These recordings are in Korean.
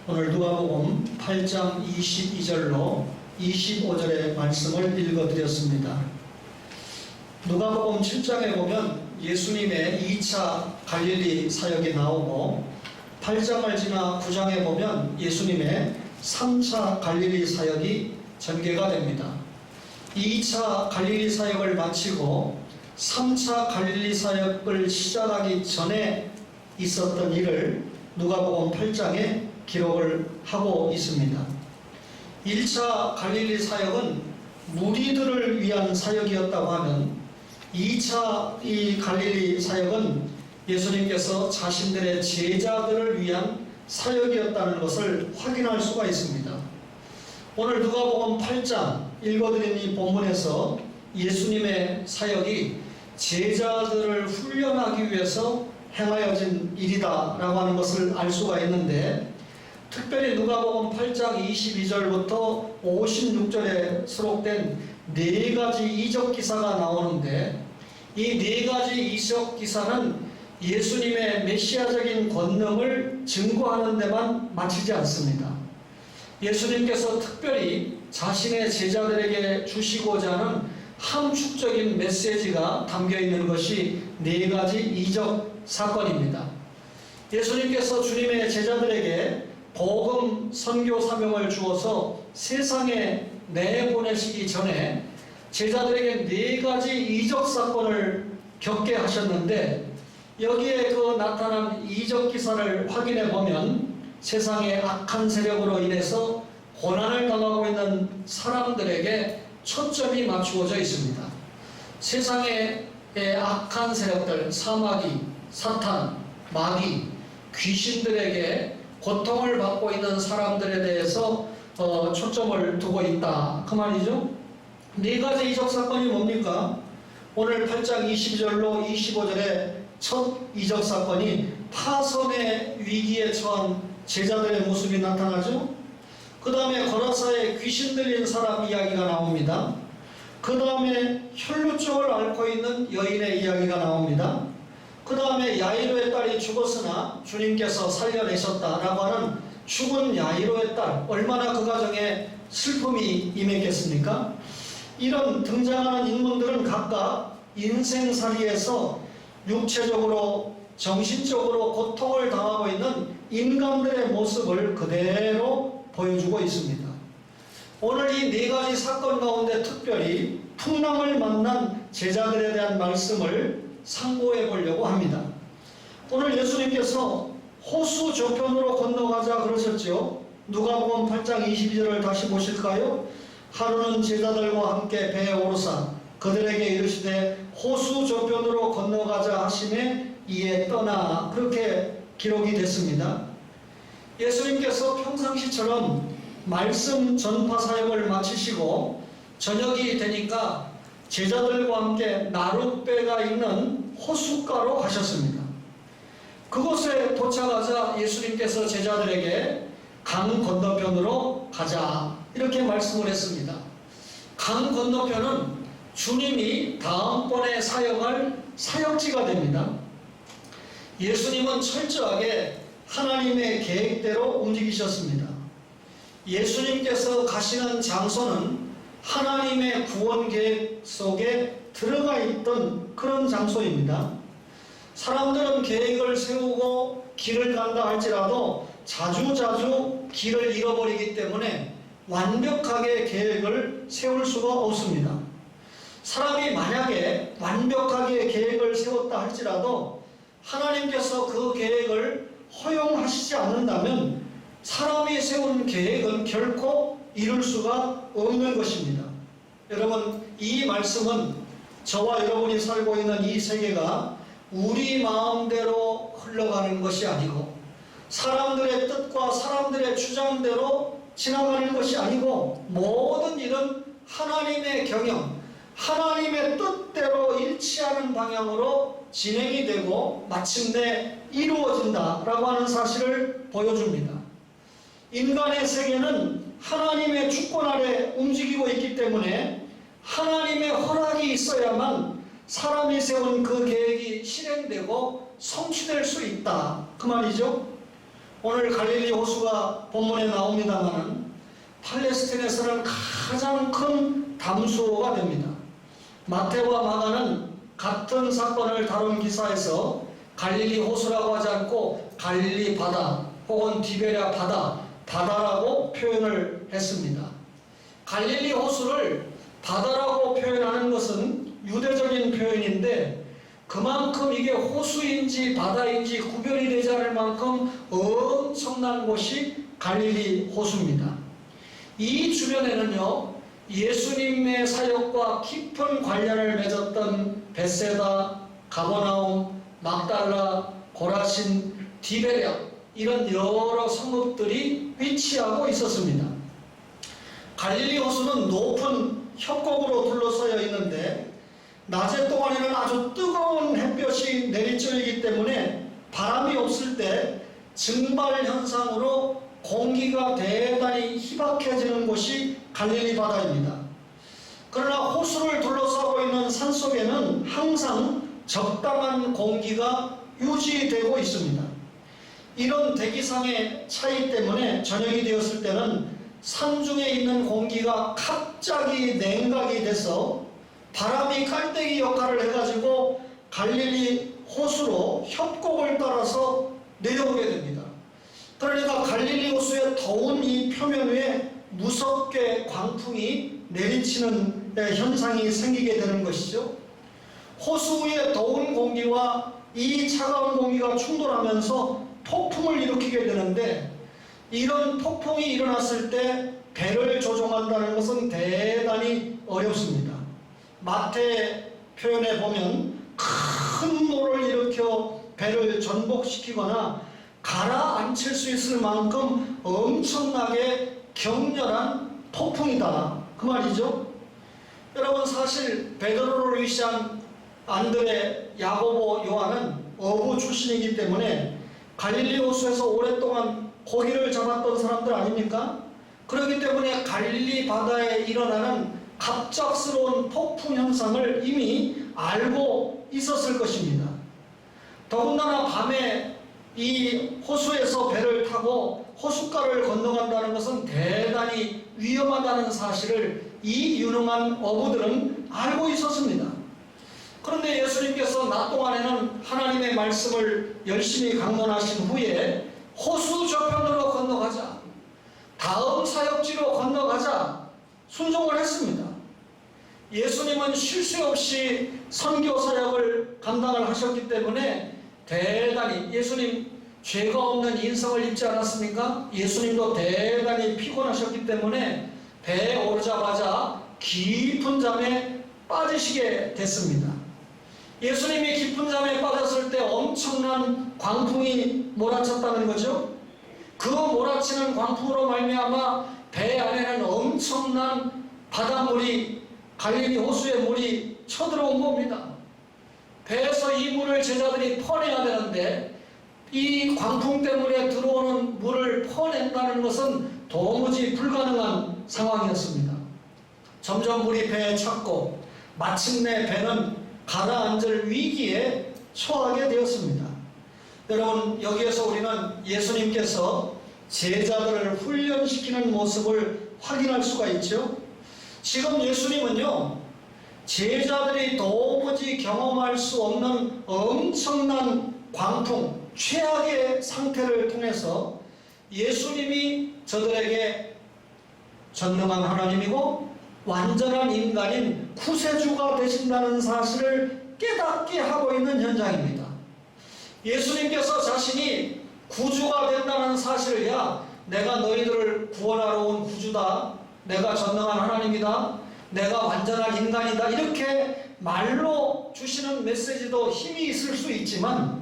오늘 누가복음 8장 22절로 25절의 말씀을 읽어드렸습니다. 누가복음 7장에 보면 예수님의 2차 갈릴리 사역이 나오고 8장을 지나 9장에 보면 예수님의 3차 갈릴리 사역이 전개가 됩니다. 2차 갈릴리 사역을 마치고 3차 갈릴리 사역을 시작하기 전에 있었던 일을 누가복음 8장에 기록을 하고 있습니다. 1차 갈릴리 사역은 무리들을 위한 사역이었다고 하면 2차 이 갈릴리 사역은 예수님께서 자신들의 제자들을 위한 사역이었다는 것을 확인할 수가 있습니다. 오늘 누가복음 8장 읽어드린 이 본문에서 예수님의 사역이 제자들을 훈련하기 위해서 행하여진 일이다 라고 하는 것을 알 수가 있는데, 특별히 누가복음 8장 22절부터 56절에 수록된 네 가지 이적 기사가 나오는데, 이 네 가지 이적 기사는 예수님의 메시아적인 권능을 증거하는 데만 마치지 않습니다. 예수님께서 특별히 자신의 제자들에게 주시고자 하는 함축적인 메시지가 담겨 있는 것이 네 가지 이적 사건입니다. 예수님께서 주님의 제자들에게 복음 선교 사명을 주어서 세상에 내보내시기 전에 제자들에게 네 가지 이적 사건을 겪게 하셨는데, 여기에 그 나타난 이적 기사를 확인해 보면 세상의 악한 세력으로 인해서 고난을 당하고 있는 사람들에게 초점이 맞추어져 있습니다. 세상의 악한 세력들, 사마귀, 사탄, 마귀, 귀신들에게 고통을 받고 있는 사람들에 대해서 초점을 두고 있다, 그 말이죠. 네 가지 이적 사건이 뭡니까? 오늘 8장 20절로 25절의 첫 이적 사건이 파선의 위기에 처한 제자들의 모습이 나타나죠. 그 다음에 거라사에 귀신 들린 사람 이야기가 나옵니다. 그 다음에 혈루증을 앓고 있는 여인의 이야기가 나옵니다. 그 다음에 야이로의 딸이 죽었으나 주님께서 살려내셨다라고 하는 죽은 야이로의 딸, 얼마나 그 가정에 슬픔이 임했겠습니까? 이런 등장하는 인물들은 각각 인생살이에서 육체적으로 정신적으로 고통을 당하고 있는 인간들의 모습을 그대로 보여주고 있습니다. 오늘 이 네 가지 사건 가운데 특별히 풍랑을 만난 제자들에 대한 말씀을 상고해 보려고 합니다. 오늘 예수님께서 호수 저편으로 건너가자 그러셨죠. 누가복음 8장 22절을 다시 보실까요? 하루는 제자들과 함께 배에 오르사 그들에게 이르시되 호수 저편으로 건너가자 하시매 이에 떠나, 그렇게 기록이 됐습니다. 예수님께서 평상시처럼 말씀 전파 사역을 마치시고 저녁이 되니까 제자들과 함께 나룻배가 있는 호숫가로 가셨습니다. 그곳에 도착하자 예수님께서 제자들에게 강 건너편으로 가자, 이렇게 말씀을 했습니다. 강 건너편은 주님이 다음번에 사역할 사역지가 됩니다. 예수님은 철저하게 하나님의 계획대로 움직이셨습니다. 예수님께서 가시는 장소는 하나님의 구원 계획 속에 들어가 있던 그런 장소입니다. 사람들은 계획을 세우고 길을 간다 할지라도 자주자주 길을 잃어버리기 때문에 완벽하게 계획을 세울 수가 없습니다. 사람이 만약에 완벽하게 계획을 세웠다 할지라도 하나님께서 그 계획을 허용하시지 않는다면 사람이 세운 계획은 결코 이룰 수가 없는 것입니다. 여러분, 이 말씀은 저와 여러분이 살고 있는 이 세계가 우리 마음대로 흘러가는 것이 아니고 사람들의 뜻과 사람들의 주장대로 지나가는 것이 아니고 모든 일은 하나님의 경영, 하나님의 뜻대로 일치하는 방향으로 진행이 되고 마침내 이루어진다라고 하는 사실을 보여줍니다. 인간의 세계는 하나님의 주권 아래 움직이고 있기 때문에 하나님의 허락이 있어야만 사람이 세운 그 계획이 실행되고 성취될 수 있다, 그 말이죠. 오늘 갈릴리 호수가 본문에 나옵니다만 팔레스틴에서는 가장 큰 담수호가 됩니다. 마태와 마가는 같은 사건을 다룬 기사에서 갈릴리 호수라고 하지 않고 갈릴리 바다 혹은 디베랴 바다라고 표현을 했습니다. 갈릴리 호수를 바다라고 표현하는 것은 유대적인 표현인데 그만큼 이게 호수인지 바다인지 구별이 되지 않을 만큼 엄청난 곳이 갈릴리 호수입니다. 이 주변에는요, 예수님의 사역과 깊은 관련을 맺었던 벳세다, 가버나움, 막달라, 고라신, 디베랴 이런 여러 성읍들이 위치하고 있었습니다. 갈릴리 호수는 높은 협곡으로 둘러싸여 있는데 낮에 동안에는 아주 뜨거운 햇볕이 내리쬐기 때문에 바람이 없을 때 증발 현상으로 공기가 대단히 희박해지는 곳이 갈릴리 바다입니다. 그러나 호수를 둘러싸고 있는 산속에는 항상 적당한 공기가 유지되고 있습니다. 이런 대기상의 차이 때문에 저녁이 되었을 때는 산중에 있는 공기가 갑자기 냉각이 돼서 바람이 깔때기 역할을 해가지고 갈릴리 호수로 협곡을 따라서 내려오게 됩니다. 그러니까 갈릴리 호수의 더운 이 표면 위에 무섭게 광풍이 내리치는 현상이 생기게 되는 것이죠. 호수 위의 더운 공기와 이 차가운 공기가 충돌하면서 폭풍을 일으키게 되는데 이런 폭풍이 일어났을 때 배를 조종한다는 것은 대단히 어렵습니다. 마태 표현에 보면 큰 노를 일으켜 배를 전복시키거나 가라앉힐 수 있을 만큼 엄청나게 격렬한 폭풍이다 그 말이죠. 여러분, 사실 베드로를 위시한 안드레, 야고보, 요한은 어부 출신이기 때문에 갈릴리 호수에서 오랫동안 고기를 잡았던 사람들 아닙니까? 그렇기 때문에 갈릴리 바다에 일어나는 갑작스러운 폭풍 현상을 이미 알고 있었을 것입니다. 더군다나 밤에 이 호수에서 배를 타고 호숫가를 건너간다는 것은 대단히 위험하다는 사실을 이 유능한 어부들은 알고 있었습니다. 그런데 예수님께서 낮 동안에는 하나님의 말씀을 열심히 강론하신 후에 호수 저편으로 건너가자, 다음 사역지로 건너가자 순종을 했습니다. 예수님은 쉴 새 없이 선교 사역을 감당을 하셨기 때문에 대단히, 예수님 죄가 없는 인성을 입지 않았습니까? 예수님도 대단히 피곤하셨기 때문에 배에 오르자마자 깊은 잠에 빠지시게 됐습니다. 예수님이 깊은 잠에 빠졌을 때 엄청난 광풍이 몰아쳤다는 거죠. 그 몰아치는 광풍으로 말미암아 배 안에는 엄청난 바닷물이, 갈릴리 호수의 물이 쳐들어온 겁니다. 배에서 이 물을 제자들이 퍼내야 되는데 이 광풍 때문에 들어오는 물을 퍼낸다는 것은 도무지 불가능한 상황이었습니다. 점점 물이 배에 찼고 마침내 배는 가라앉을 위기에 처하게 되었습니다. 여러분, 여기에서 우리는 예수님께서 제자들을 훈련시키는 모습을 확인할 수가 있죠. 지금 예수님은요, 제자들이 도무지 경험할 수 없는 엄청난 광풍, 최악의 상태를 통해서 예수님이 저들에게 전능한 하나님이고 완전한 인간인 구세주가 되신다는 사실을 깨닫게 하고 있는 현장입니다. 예수님께서 자신이 구주가 된다는 사실을, 야, 내가 너희들을 구원하러 온 구주다, 내가 전능한 하나님이다, 내가 완전한 인간이다, 이렇게 말로 주시는 메시지도 힘이 있을 수 있지만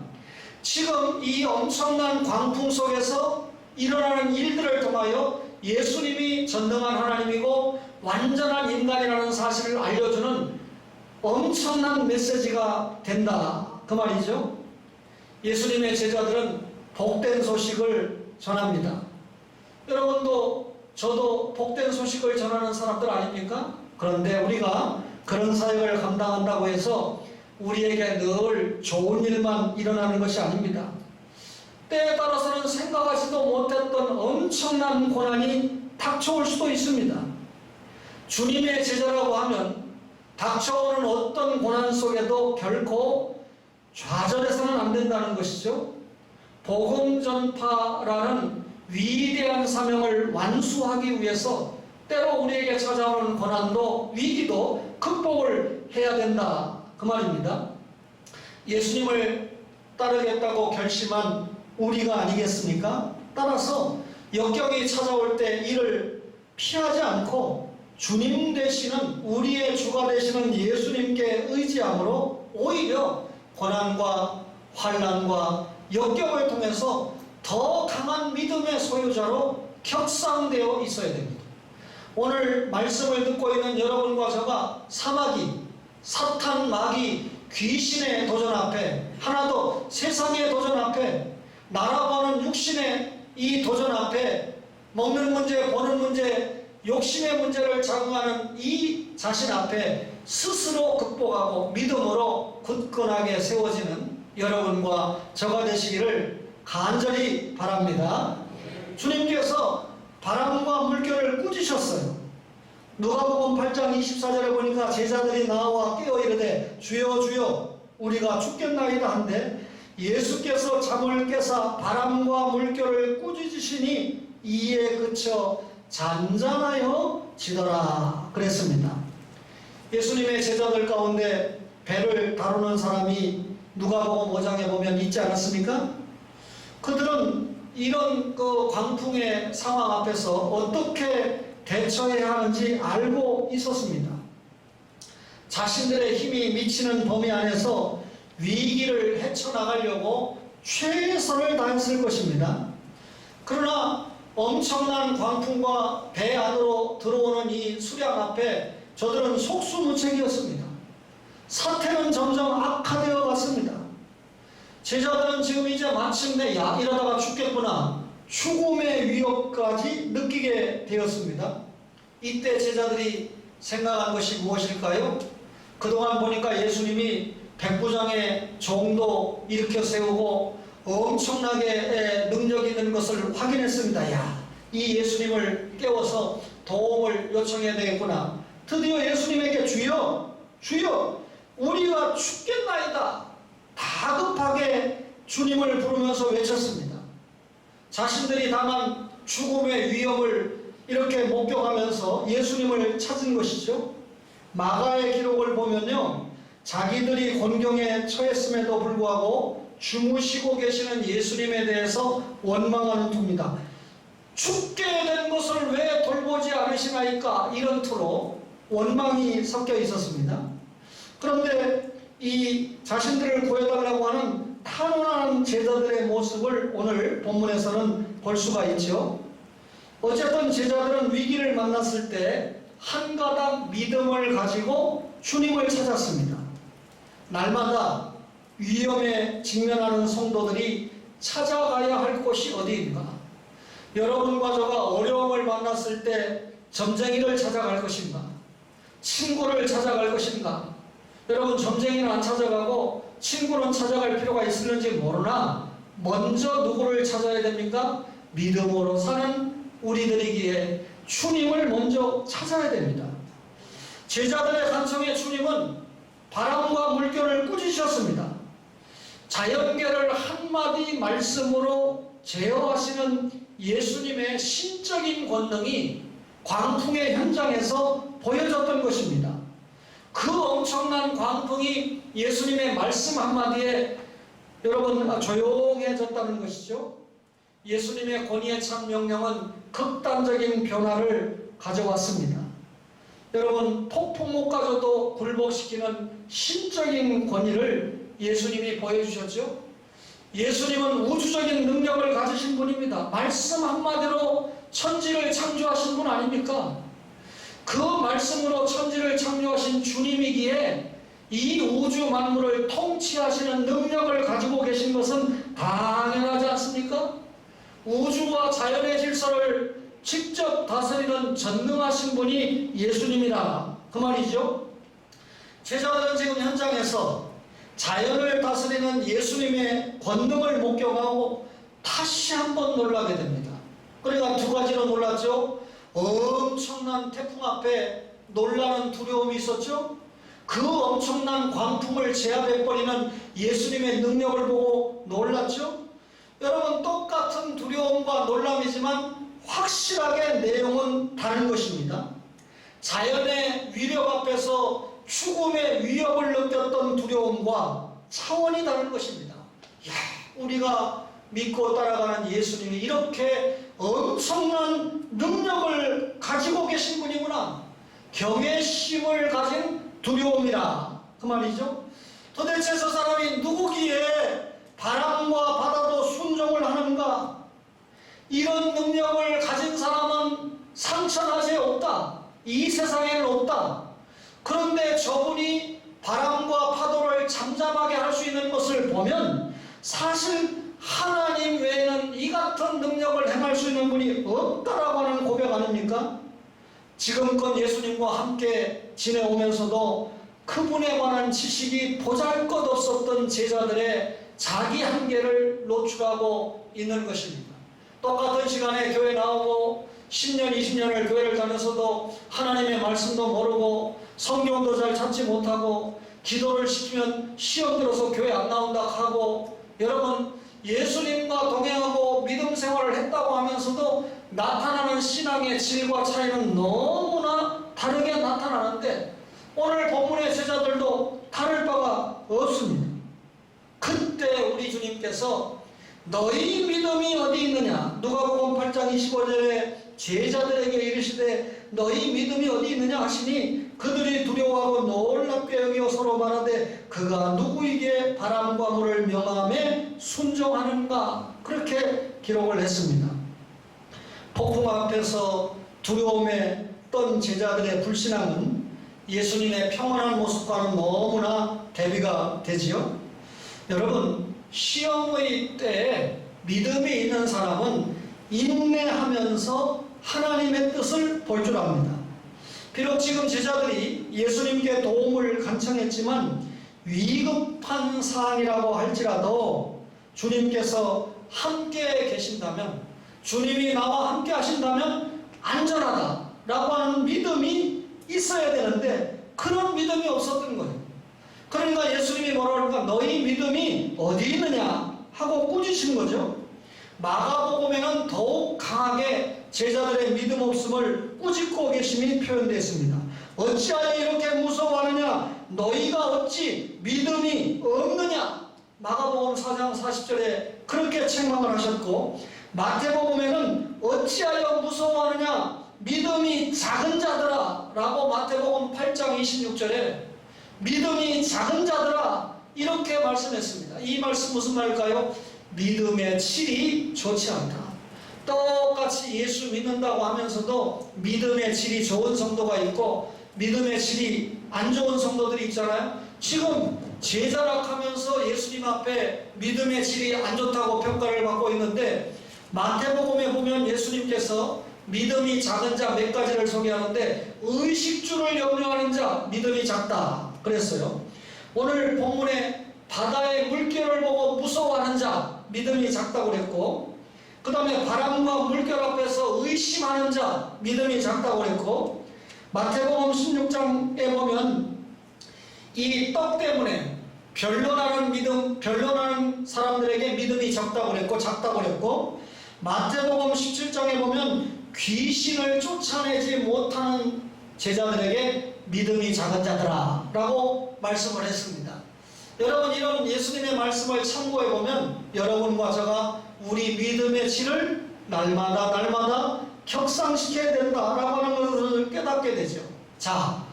지금 이 엄청난 광풍 속에서 일어나는 일들을 통하여 예수님이 전능한 하나님이고 완전한 인간이라는 사실을 알려주는 엄청난 메시지가 된다 그 말이죠. 예수님의 제자들은 복된 소식을 전합니다. 여러분도 저도 복된 소식을 전하는 사람들 아닙니까? 그런데 우리가 그런 사역을 감당한다고 해서 우리에게 늘 좋은 일만 일어나는 것이 아닙니다. 때에 따라서는 생각하지도 못했던 엄청난 고난이 닥쳐올 수도 있습니다. 주님의 제자라고 하면 닥쳐오는 어떤 고난 속에도 결코 좌절해서는 안 된다는 것이죠. 복음 전파라는 위대한 사명을 완수하기 위해서 때로 우리에게 찾아오는 고난도 위기도 극복을 해야 된다, 그 말입니다. 예수님을 따르겠다고 결심한 우리가 아니겠습니까? 따라서 역경이 찾아올 때 이를 피하지 않고 주님 되시는, 우리의 주가 되시는 예수님께 의지함으로 오히려 고난과 환난과 역경을 통해서 더 강한 믿음의 소유자로 격상되어 있어야 됩니다. 오늘 말씀을 듣고 있는 여러분과 저가 사마귀, 사탄, 마귀, 귀신의 도전 앞에, 하나도 세상의 도전 앞에, 나라고 하는 육신의 이 도전 앞에, 먹는 문제, 보는 문제, 욕심의 문제를 적응하는 이 자신 앞에 스스로 극복하고 믿음으로 굳건하게 세워지는 여러분과 저가 되시기를 간절히 바랍니다. 주님께서 바람과 물결을 꾸짖으셨어요. 누가복음 8장 24절에 보니까 제자들이 나와 깨어 이르되 주여 주여 우리가 죽겠나이다 한데 예수께서 잠을 깨사 바람과 물결을 꾸짖으시니 이에 그쳐 잔잔하여 지더라 그랬습니다. 예수님의 제자들 가운데 배를 다루는 사람이 누가복음 5장에 보면 있지 않았습니까? 그들은 이런 광풍의 상황 앞에서 어떻게 대처해야 하는지 알고 있었습니다. 자신들의 힘이 미치는 범위 안에서 위기를 헤쳐나가려고 최선을 다했을 것입니다. 그러나 엄청난 광풍과 배 안으로 들어오는 이 수량 앞에 저들은 속수무책이었습니다. 사태는 점점 악화되어 갔습니다. 제자들은 지금 이제 마침내 야 이러다가 죽겠구나, 죽음의 위협까지 느끼게 되었습니다. 이때 제자들이 생각한 것이 무엇일까요? 그동안 보니까 예수님이 백부장의 종도 일으켜 세우고 엄청나게 능력 있는 것을 확인했습니다. 야, 이 예수님을 깨워서 도움을 요청해야 되겠구나. 드디어 예수님에게 주여, 주여, 우리가 죽겠나이다. 다급하게 주님을 부르면서 외쳤습니다. 자신들이 당한 죽음의 위협을 이렇게 목격하면서 예수님을 찾은 것이죠. 마가의 기록을 보면요, 자기들이 곤경에 처했음에도 불구하고 주무시고 계시는 예수님에 대해서 원망하는 투입니다. 죽게 된 것을 왜 돌보지 않으시나이까, 이런 투로 원망이 섞여 있었습니다. 그런데 이 자신들을 구해달라고 하는 탄원하는 제자들의 모습을 오늘 본문에서는 볼 수가 있죠. 어쨌든 제자들은 위기를 만났을 때 한 가닥 믿음을 가지고 주님을 찾았습니다. 날마다 위험에 직면하는 성도들이 찾아가야 할 곳이 어디인가? 여러분과 저가 어려움을 만났을 때 점쟁이를 찾아갈 것인가? 친구를 찾아갈 것인가? 여러분, 점쟁이는 안 찾아가고 친구는 찾아갈 필요가 있을는지 모르나 먼저 누구를 찾아야 됩니까? 믿음으로 사는 우리들이기에 주님을 먼저 찾아야 됩니다. 제자들의 간청에 주님은 바람과 물결을 꾸짖으셨습니다. 자연계를 한마디 말씀으로 제어하시는 예수님의 신적인 권능이 광풍의 현장에서 보여졌던 것입니다. 그 엄청난 광풍이 예수님의 말씀 한마디에 여러분 조용해졌다는 것이죠. 예수님의 권위에 찬 명령은 극단적인 변화를 가져왔습니다. 여러분, 폭풍옥가조도 굴복시키는 신적인 권위를 예수님이 보여주셨죠. 예수님은 우주적인 능력을 가지신 분입니다. 말씀 한마디로 천지를 창조하신 분 아닙니까? 그 말씀으로 천지를 창조하신 주님이기에 이 우주 만물을 통치하시는 능력을 가지고 계신 것은 당연하지 않습니까? 우주와 자연의 질서를 직접 다스리는 전능하신 분이 예수님이라, 그 말이죠. 제자들은 지금 현장에서 자연을 다스리는 예수님의 권능을 목격하고 다시 한번 놀라게 됩니다. 그러니까 두 가지로 놀랐죠. 엄청난 태풍 앞에 놀라는 두려움이 있었죠. 그 엄청난 광풍을 제압해버리는 예수님의 능력을 보고 놀랐죠. 여러분, 똑같은 두려움과 놀람이지만 확실하게 내용은 다른 것입니다. 자연의 위력 앞에서 죽음의 위협을 느꼈던 두려움과 차원이 다른 것입니다. 야, 우리가 믿고 따라가는 예수님이 이렇게 엄청난 능력을 가지고 계신 분이구나. 경외심을 가진 두려움이라 그 말이죠. 도대체 저 사람이 누구기에 바람과 바다도 순종을 하는가? 이런 능력을 가진 사람은 상천하에 없다. 이 세상에는 없다. 그런데 저분이 바람과 파도를 잠잠하게 할 수 있는 것을 보면 사실 하나님 외에는 이 같은 능력을 행할 수 있는 분이 없다라고 하는 고백 아닙니까? 지금껏 예수님과 함께 지내오면서도 그분에 관한 지식이 보잘것없었던 제자들의 자기 한계를 노출하고 있는 것입니다. 똑같은 시간에 교회 나오고 10년, 20년을 교회를 다녀서도 하나님의 말씀도 모르고 성경도 잘 찾지 못하고 기도를 시키면 시험 들어서 교회 안 나온다 하고, 여러분, 예수님과 동행하고 믿음 생활을 했다고 하면서도 나타나는 신앙의 질과 차이는 너무나 다르게 나타나는데 오늘 본문의 제자들도 다를 바가 없습니다. 그때 우리 주님께서 너희 믿음이 어디 있느냐, 누가복음 8장 25절에 제자들에게 이르시되 너희 믿음이 어디 있느냐 하시니 그들이 두려워하고 놀랍게 여겨 서로 말하되 그가 누구에게 바람과 물을 명함에 순종하는가, 그렇게 기록을 했습니다. 폭풍 앞에서 두려움에 떤 제자들의 불신앙은 예수님의 평안한 모습과는 너무나 대비가 되지요. 여러분, 시험의 때에 믿음이 있는 사람은 인내하면서 하나님의 뜻을 볼 줄 압니다. 비록 지금 제자들이 예수님께 도움을 간청했지만 위급한 사안이라고 할지라도 주님께서 함께 계신다면, 주님이 나와 함께 하신다면 안전하다라고 하는 믿음이 있어야 되는데 그런 믿음이 없었던 거예요. 그러니까 예수님이 뭐라고 하니까 너희 믿음이 어디 있느냐 하고 꾸짖으신 거죠. 마가복음에는 더욱 강하게 제자들의 믿음 없음을 꾸짖고 계심이 표현되어 있습니다. 어찌하여 이렇게 무서워하느냐, 너희가 어찌 믿음이 없느냐. 마가복음 4장 40절에 그렇게 책망을 하셨고, 마태복음에는 어찌하여 무서워하느냐, 믿음이 작은 자들아 라고 마태복음 8장 26절에 믿음이 작은 자들아 이렇게 말씀했습니다. 이 말씀 무슨 말일까요? 믿음의 질이 좋지 않다. 똑같이 예수 믿는다고 하면서도 믿음의 질이 좋은 성도가 있고 믿음의 질이 안 좋은 성도들이 있잖아요. 지금 제자락하면서 예수님 앞에 믿음의 질이 안 좋다고 평가를 받고 있는데, 마태복음에 보면 예수님께서 믿음이 작은 자 몇 가지를 소개하는데 의식주를 염려하는 자 믿음이 작다 그랬어요. 오늘 본문에 바다의 물결을 보고 무서워하는 자 믿음이 작다고 그랬고, 그 다음에 바람과 물결 앞에서 의심하는 자 믿음이 작다고 그랬고, 마태복음 16장에 보면 이 떡 때문에 변론하는 사람들에게 믿음이 적다고 그랬고 작다고 그랬고, 마태복음 17장에 보면 귀신을 쫓아내지 못하는 제자들에게 믿음이 작은 자들아 라고 말씀을 했습니다. 여러분, 이런 예수님의 말씀을 참고해보면 여러분과 제가 우리 믿음의 질을 날마다 격상시켜야 된다라고 하는 것을 깨닫게 되죠. 자,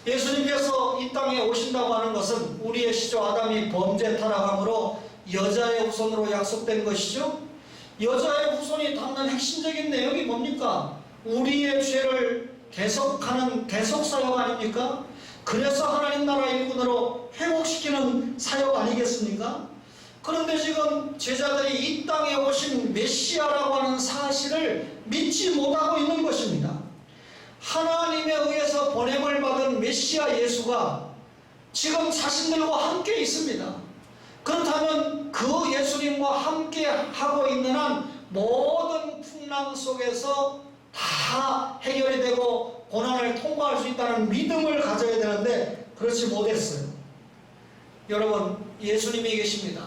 예수님께서 이 땅에 오신다고 하는 것은 우리의 시조 아담이 범죄 타락함으로 여자의 후손으로 약속된 것이죠. 여자의 후손이 담는 핵심적인 내용이 뭡니까? 우리의 죄를 대속하는 대속사역 아닙니까? 그래서 하나님 나라 일꾼으로 회복시키는 사역 아니겠습니까? 그런데 지금 제자들이 이 땅에 오신 메시아라고 하는 사실을 믿지 못하고 있는 것입니다. 하나님에 의해서 보냄을 받은 메시아 예수가 지금 자신들과 함께 있습니다. 그렇다면 그 예수님과 함께 하고 있는 한 모든 풍랑 속에서 다 해결이 되고 고난을 통과할 수 있다는 믿음을 가져야 되는데 그렇지 못했어요. 여러분, 예수님이 계십니다.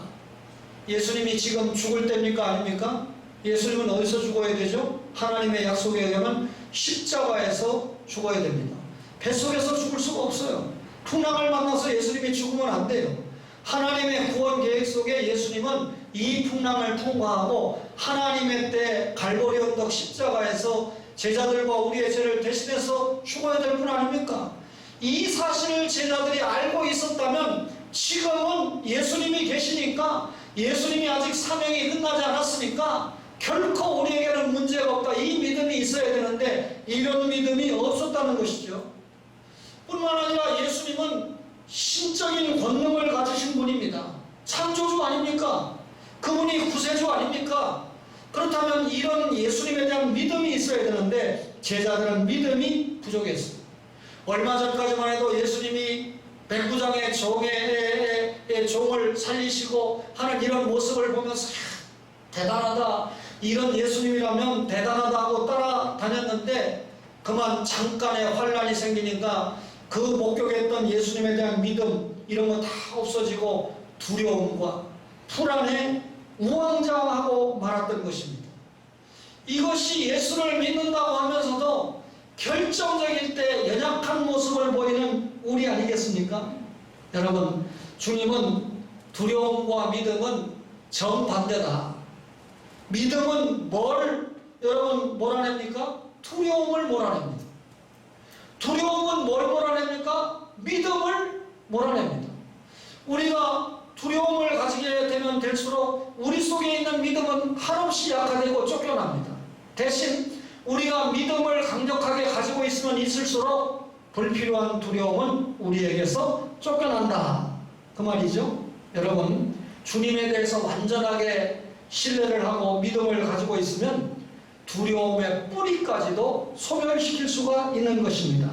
예수님이 지금 죽을 때입니까? 아닙니까? 예수님은 어디서 죽어야 되죠? 하나님의 약속에 의하면 십자가에서 죽어야 됩니다. 뱃속에서 죽을 수가 없어요. 풍랑을 만나서 예수님이 죽으면 안 돼요. 하나님의 구원 계획 속에 예수님은 이 풍랑을 통과하고 하나님의 때 갈보리 언덕 십자가에서 제자들과 우리의 죄를 대신해서 죽어야 될 분 아닙니까? 이 사실을 제자들이 알고 있었다면 지금은 예수님이 계시니까, 예수님이 아직 사명이 끝나지 않았으니까 결코 우리에게는 문제가 없다, 이 믿음이 있어야 되는데 이런 믿음이 없었다는 것이죠. 뿐만 아니라 예수님은 신적인 권능을 가지신 분입니다. 창조주 아닙니까? 그분이 구세주 아닙니까? 그렇다면 이런 예수님에 대한 믿음이 있어야 되는데 제자들은 믿음이 부족했어요. 얼마 전까지만 해도 예수님이 백부장의 종을 살리시고 하는 이런 모습을 보면서 대단하다, 이런 예수님이라면 대단하다 하고 따라다녔는데 그만 잠깐의 환란이 생기니까 그 목격했던 예수님에 대한 믿음 이런 거 다 없어지고 두려움과 불안에 우왕좌왕하고 말았던 것입니다. 이것이 예수를 믿는다고 하면서도 결정적일 때 연약한 모습을 보이는 우리 아니겠습니까? 여러분, 주님은 두려움과 믿음은 정반대다. 믿음은 여러분 몰아냅니까? 두려움을 몰아냅니다. 두려움은 뭘 몰아냅니까? 믿음을 몰아냅니다. 우리가 두려움을 가지게 되면 될수록 우리 속에 있는 믿음은 한없이 약화되고 쫓겨납니다. 대신 우리가 믿음을 강력하게 가지고 있으면 있을수록 불필요한 두려움은 우리에게서 쫓겨난다, 그 말이죠. 여러분, 주님에 대해서 완전하게 신뢰를 하고 믿음을 가지고 있으면 두려움의 뿌리까지도 소멸시킬 수가 있는 것입니다.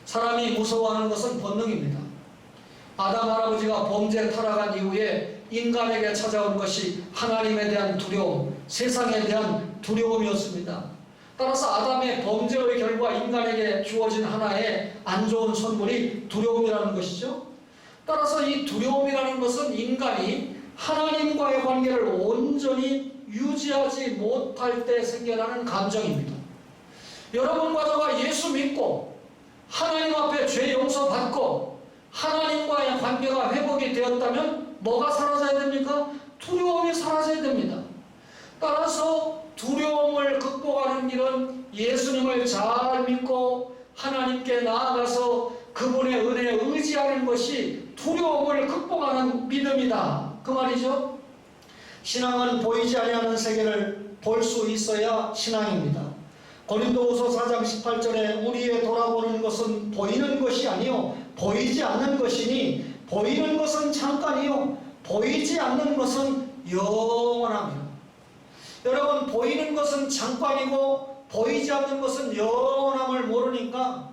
사람이 무서워하는 것은 본능입니다. 아담 할아버지가 범죄에 타락한 이후에 인간에게 찾아온 것이 하나님에 대한 두려움, 세상에 대한 두려움이었습니다. 따라서 아담의 범죄의 결과 인간에게 주어진 하나의 안 좋은 선물이 두려움이라는 것이죠. 따라서 이 두려움이라는 것은 인간이 하나님과의 관계를 온전히 유지하지 못할 때 생겨나는 감정입니다. 여러분과 저가 예수 믿고 하나님 앞에 죄 용서받고 하나님과의 관계가 회복이 되었다면 뭐가 사라져야 됩니까? 두려움이 사라져야 됩니다. 따라서 두려움을 극복하는 길은 예수님을 잘 믿고 하나님께 나아가서 그분의 은혜에 의지하는 것이 두려움을 극복하는 믿음이다, 그 말이죠. 신앙은 보이지 아니하는 세계를 볼 수 있어야 신앙입니다. 고린도후서 4장 18절에 우리의 돌아보는 것은 보이는 것이 아니요 보이지 않는 것이니 보이는 것은 잠깐이요 보이지 않는 것은 영원합니다. 여러분, 보이는 것은 잠깐이고 보이지 않는 것은 영원함을 모르니까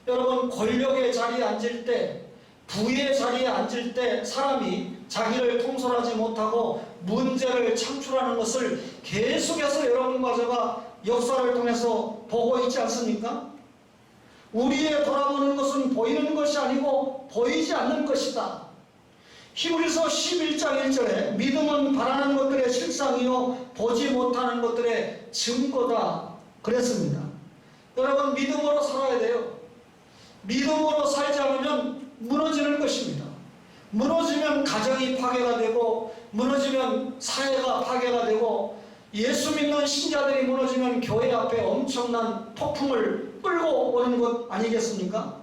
여러분, 권력의 자리에 앉을 때, 부의 자리에 앉을 때 사람이 자기를 통솔하지 못하고 문제를 창출하는 것을 계속해서 여러분과 제가 역사를 통해서 보고 있지 않습니까? 우리의 돌아보는 것은 보이는 것이 아니고 보이지 않는 것이다. 히브리서 11장 1절에 믿음은 바라는 것들의 실상이요 보지 못하는 것들의 증거다 그랬습니다. 여러분, 믿음으로 살아야 돼요. 믿음으로 살지 않으면 무너지는 것입니다. 무너지면 가정이 파괴가 되고 무너지면 사회가 파괴가 되고 예수 믿는 신자들이 무너지면 교회 앞에 엄청난 폭풍을 끌고 오는 것 아니겠습니까?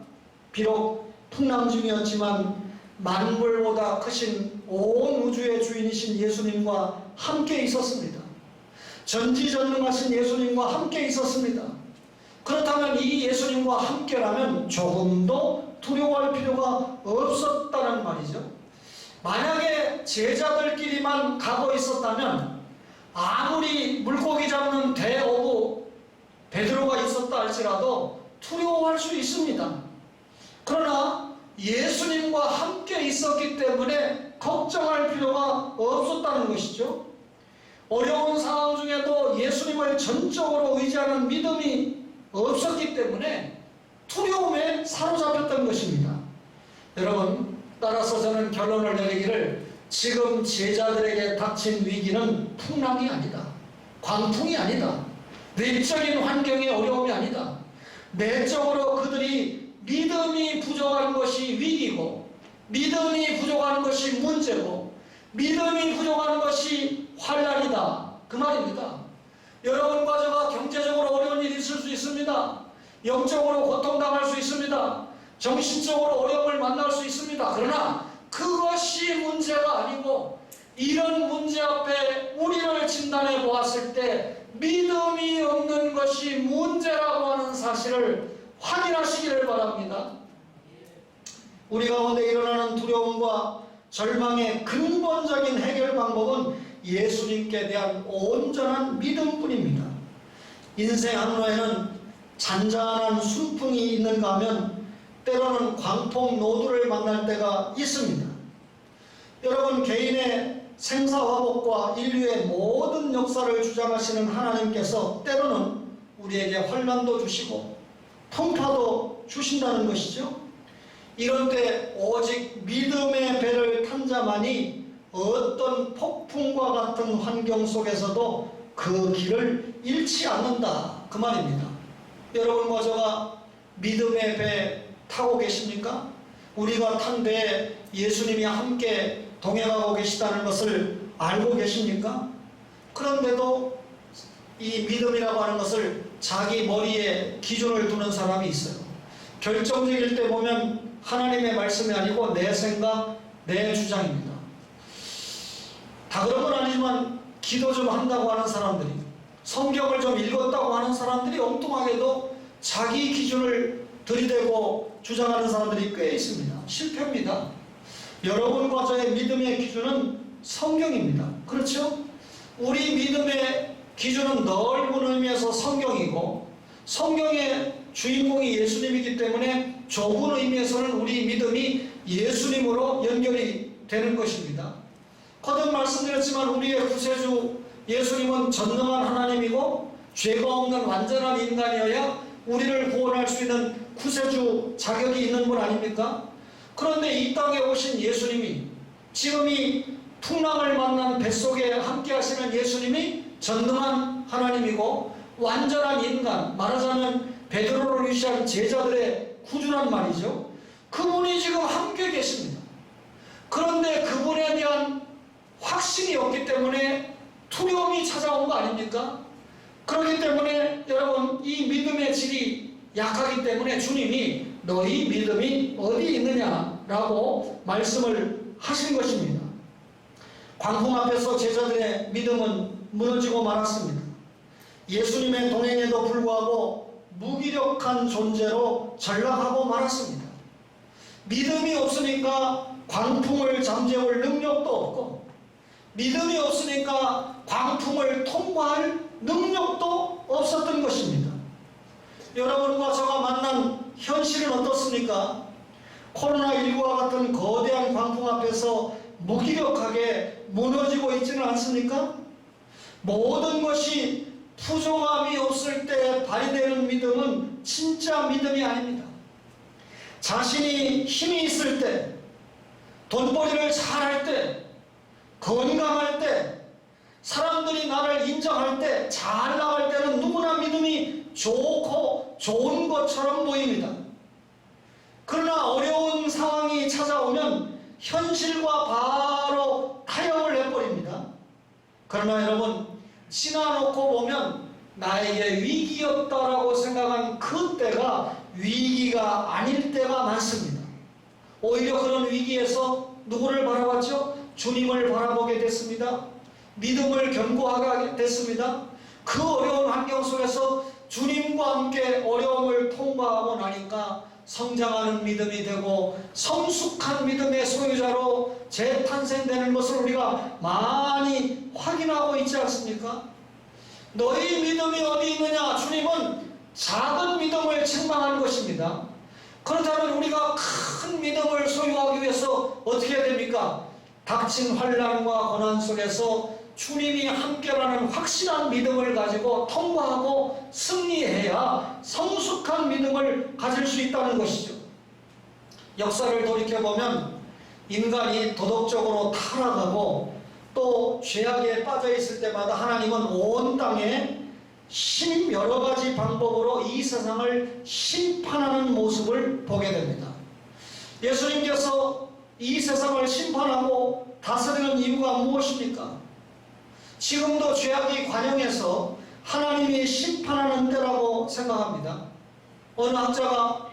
비록 풍랑 중이었지만 만물보다 크신 온 우주의 주인이신 예수님과 함께 있었습니다. 전지전능하신 예수님과 함께 있었습니다. 그렇다면 이 예수님과 함께라면 조금도 두려워할 필요가 없었다는 말이죠. 만약에 제자들끼리만 가고 있었다면 아무리 물고기 잡는 대어부 베드로가 있었다 할지라도 두려워할 수 있습니다. 그러나 예수님과 함께 있었기 때문에 걱정할 필요가 없었다는 것이죠. 어려운 상황 중에도 예수님을 전적으로 의지하는 믿음이 없었기 때문에 두려움에 사로잡혔던 것입니다. 여러분, 따라서 저는 결론을 내리기를, 지금 제자들에게 닥친 위기는 풍랑이 아니다, 광풍이 아니다, 내적인 환경의 어려움이 아니다. 내적으로 그들이 믿음이 부족한 것이 위기고, 믿음이 부족한 것이 문제고, 믿음이 부족한 것이 환난이다, 그 말입니다. 여러분과 저가 경제적으로 어려운 일이 있을 수 있습니다. 영적으로 고통당할 수 있습니다. 정신적으로 어려움을 만날 수 있습니다. 그러나 그것이 문제가 아니고, 이런 문제 앞에 우리를 진단해 보았을 때 믿음이 없는 것이 문제라고 하는 사실을 확인하시기를 바랍니다. 우리 가운데 일어나는 두려움과 절망의 근본적인 해결 방법은 예수님께 대한 온전한 믿음뿐입니다. 인생 항로에는 잔잔한 순풍이 있는가 하면 때로는 광풍 노도를 만날 때가 있습니다. 여러분, 개인의 생사화복과 인류의 모든 역사를 주장하시는 하나님께서 때로는 우리에게 환난도 주시고 풍파도 주신다는 것이죠. 이런 때 오직 믿음의 배를 탄 자만이 어떤 폭풍과 같은 환경 속에서도 그 길을 잃지 않는다, 그 말입니다. 여러분과 저가 믿음의 배 타고 계십니까? 우리가 탄 배에 예수님이 함께 동행하고 계시다는 것을 알고 계십니까? 그런데도 이 믿음이라고 하는 것을 자기 머리에 기준을 두는 사람이 있어요. 결정적일 때 보면 하나님의 말씀이 아니고 내 생각, 내 주장입니다. 다 그런 건 아니지만 기도 좀 한다고 하는 사람들이, 성경을 좀 읽었다고 하는 사람들이 엉뚱하게도 자기 기준을 들이대고 주장하는 사람들이 꽤 있습니다. 실패입니다. 여러분과 저의 믿음의 기준은 성경입니다. 그렇죠? 우리 믿음의 기준은 넓은 의미에서 성경이고, 성경의 주인공이 예수님이기 때문에 좁은 의미에서는 우리 믿음이 예수님으로 연결이 되는 것입니다. 거듭 말씀드렸지만 우리의 구세주 예수님은 전능한 하나님이고 죄가 없는 완전한 인간이어야 우리를 구원할 수 있는 구세주 자격이 있는 분 아닙니까? 그런데 이 땅에 오신 예수님이, 지금 이 풍랑을 만난 뱃속에 함께 하시는 예수님이 전능한 하나님이고 완전한 인간, 말하자면 베드로를 위시한 제자들의 구주란 말이죠. 그분이 지금 함께 계십니다. 그런데 그분에 대한 확신이 없기 때문에 두려움이 찾아온 거 아닙니까? 그렇기 때문에 여러분, 이 믿음의 질이 약하기 때문에 주님이 너희 믿음이 어디 있느냐라고 말씀을 하신 것입니다. 광풍 앞에서 제자들의 믿음은 무너지고 말았습니다. 예수님의 동행에도 불구하고 무기력한 존재로 전락하고 말았습니다. 믿음이 없으니까 광풍을 잠재울 능력도 없고, 믿음이 없으니까 광풍을 통과할 능력도 없었던 것입니다. 여러분과 저가 만난 현실은 어떻습니까? 코로나19와 같은 거대한 광풍 앞에서 무기력하게 무너지고 있지는 않습니까? 모든 것이 부족함이 없을 때 발휘되는 믿음은 진짜 믿음이 아닙니다. 자신이 힘이 있을 때, 돈벌이를 잘할 때, 건강할 때, 사람들이 나를 인정할 때, 잘 나갈 때는 누구나 믿음이 좋고 좋은 것처럼 보입니다. 그러나 어려운 상황이 찾아오면 현실과 바로 타협을 해버립니다. 그러나 여러분, 지나놓고 보면 나에게 위기였다라고 생각한 그 때가 위기가 아닐 때가 많습니다. 오히려 그런 위기에서 누구를 바라봤죠? 주님을 바라보게 됐습니다. 믿음을 견고하게 됐습니다. 그 어려운 환경 속에서 주님과 함께 어려움을 통과하고 나니까 성장하는 믿음이 되고 성숙한 믿음의 소유자로 재탄생되는 것을 우리가 많이 확인하고 있지 않습니까? 너희 믿음이 어디 있느냐? 주님은 작은 믿음을 책망하는 것입니다. 그렇다면 우리가 큰 믿음을 소유하기 위해서 어떻게 해야 됩니까? 닥친 환난과 고난 속에서 주님이 함께라는 확실한 믿음을 가지고 통과하고 승리해야 성숙한 믿음을 가질 수 있다는 것이죠. 역사를 돌이켜보면 인간이 도덕적으로 타락하고 또 죄악에 빠져 있을 때마다 하나님은 온 땅에 여러 가지 방법으로 이 세상을 심판하는 모습을 보게 됩니다. 예수님께서 이 세상을 심판하고 다스리는 이유가 무엇입니까? 지금도 죄악이 관영해서 하나님이 심판하는 때라고 생각합니다. 어느 학자가,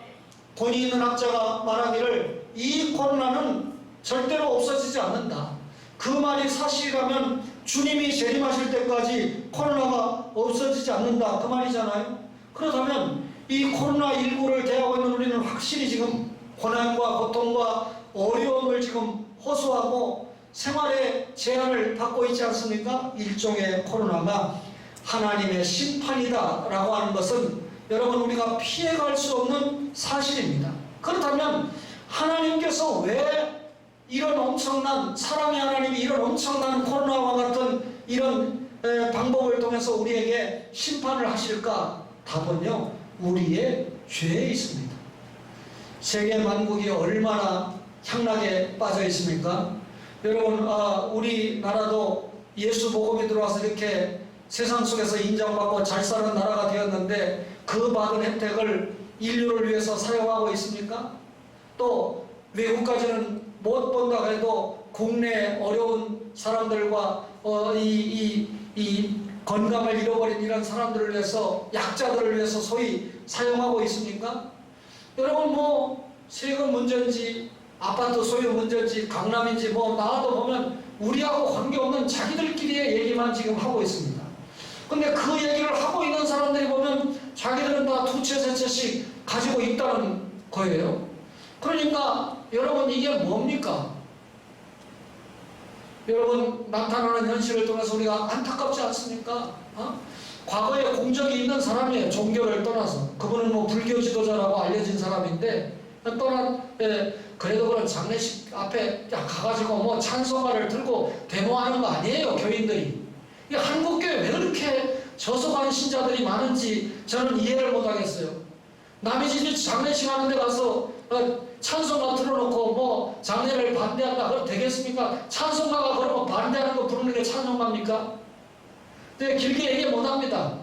돈이 있는 학자가 말하기를 이 코로나는 절대로 없어지지 않는다. 그 말이 사실이라면 주님이 재림하실 때까지 코로나가 없어지지 않는다, 그 말이잖아요. 그렇다면 이 코로나19를 대하고 있는 우리는 확실히 지금 고난과 고통과 어려움을 지금 호소하고 생활에 제한을 받고 있지 않습니까? 일종의 코로나가 하나님의 심판이다 라고 하는 것은 여러분 우리가 피해갈 수 없는 사실입니다. 그렇다면 하나님께서 왜 이런 엄청난, 사랑의 하나님이 이런 엄청난 코로나와 같은 이런 방법을 통해서 우리에게 심판을 하실까? 답은요, 우리의 죄에 있습니다. 세계 만국이 얼마나 향락에 빠져 있습니까? 여러분, 우리나라도 예수 복음이 들어와서 이렇게 세상 속에서 인정받고 잘 사는 나라가 되었는데 그 받은 혜택을 인류를 위해서 사용하고 있습니까? 또 외국까지는 못 본다고 해도 국내 어려운 사람들과 이 건강을 잃어버린 이런 사람들을 위해서, 약자들을 위해서 소위 사용하고 있습니까? 여러분, 뭐 세금 문제인지 아파트 소유 문제인지 강남인지 뭐 나와도 보면 우리하고 관계없는 자기들끼리의 얘기만 지금 하고 있습니다. 근데 그 얘기를 하고 있는 사람들이 보면 자기들은 다 두 채, 세 채씩 가지고 있다는 거예요. 그러니까 여러분, 이게 뭡니까? 여러분, 나타나는 현실을 통해서 우리가 안타깝지 않습니까? 과거에 공적이 있는 사람이에요. 종교를 떠나서. 그분은 뭐 불교 지도자라고 알려진 사람인데 그래도 그런 장례식 앞에 가가지고 뭐 찬송가를 들고 데모하는 거 아니에요, 교인들이. 한국교회 왜 그렇게 저속한 신자들이 많은지 저는 이해를 못하겠어요. 남의 집 장례식 하는 데 가서 찬송가 틀어놓고 뭐 장례를 반대한다, 그럼 되겠습니까? 찬송가가 그러면 반대하는 거 부르는 게 찬송가입니까? 근데 길게 얘기 못합니다.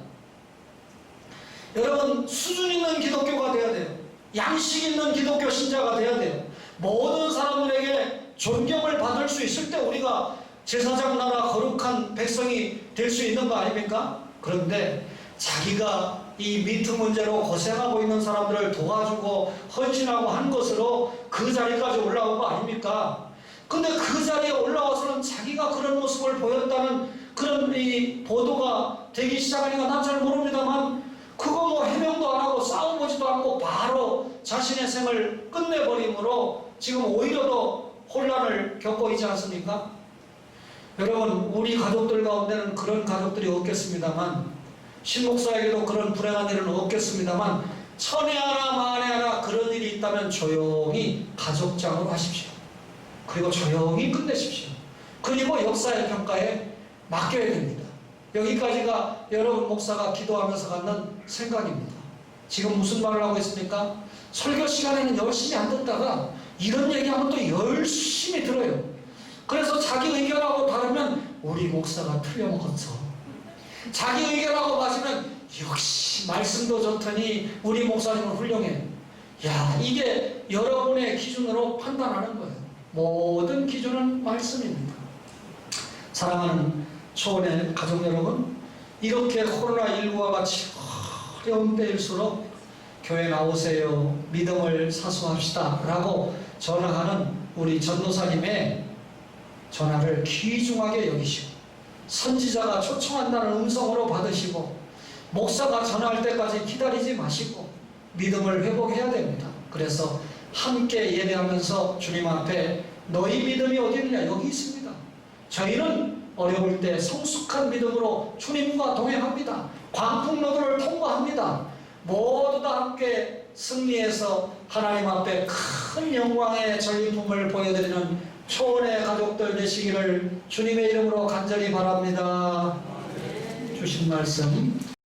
여러분, 수준 있는 기독교가 돼야 돼요. 양식 있는 기독교 신자가 돼야 돼요. 모든 사람들에게 존경을 받을 수 있을 때 우리가 제사장 나라 거룩한 백성이 될 수 있는 거 아닙니까? 그런데 자기가 이 미투 문제로 고생하고 있는 사람들을 도와주고 헌신하고 한 것으로 그 자리까지 올라온 거 아닙니까? 근데 그 자리에 올라와서는 자기가 그런 모습을 보였다는 그런 이 보도가 되기 시작하니까 난 잘 모릅니다만, 그거 뭐 해명도 안 하고 싸워보지도 않고 바로 자신의 생을 끝내버림으로 지금 오히려 더 혼란을 겪고 있지 않습니까? 여러분, 우리 가족들 가운데는 그런 가족들이 없겠습니다만, 신목사에게도 그런 불행한 일은 없겠습니다만, 천에 하나 만에 하나 그런 일이 있다면 조용히 가족장으로 하십시오. 그리고 조용히 끝내십시오. 그리고 역사의 평가에 맡겨야 됩니다. 여기까지가 여러분 목사가 기도하면서 갖는 생각입니다. 지금 무슨 말을 하고 있습니까? 설교 시간에는 열심히 안 듣다가 이런 얘기하면 또 열심히 들어요. 그래서 자기 의견하고 다르면 우리 목사가 틀려먹었어. 자기 의견하고 맞으면 역시 말씀도 좋더니 우리 목사님은 훌륭해. 야, 이게 여러분의 기준으로 판단하는 거예요. 모든 기준은 말씀입니다. 사랑하는 초원의 가족 여러분, 이렇게 코로나19와 같이 어려운 때일수록 교회 나오세요, 믿음을 사수합시다 라고 전화하는 우리 전도사님의 전화를 귀중하게 여기시고, 선지자가 초청한다는 음성으로 받으시고, 목사가 전화할 때까지 기다리지 마시고 믿음을 회복해야 됩니다. 그래서 함께 예배하면서 주님 앞에 너희 믿음이 어디 있느냐, 여기 있습니다. 저희는 어려울 때 성숙한 믿음으로 주님과 동행합니다. 광풍로도를 통과합니다. 모두 다 함께 승리해서 하나님 앞에 큰 영광의 전리품을 보여드리는 초원의 가족들 되시기를 주님의 이름으로 간절히 바랍니다. 주신 말씀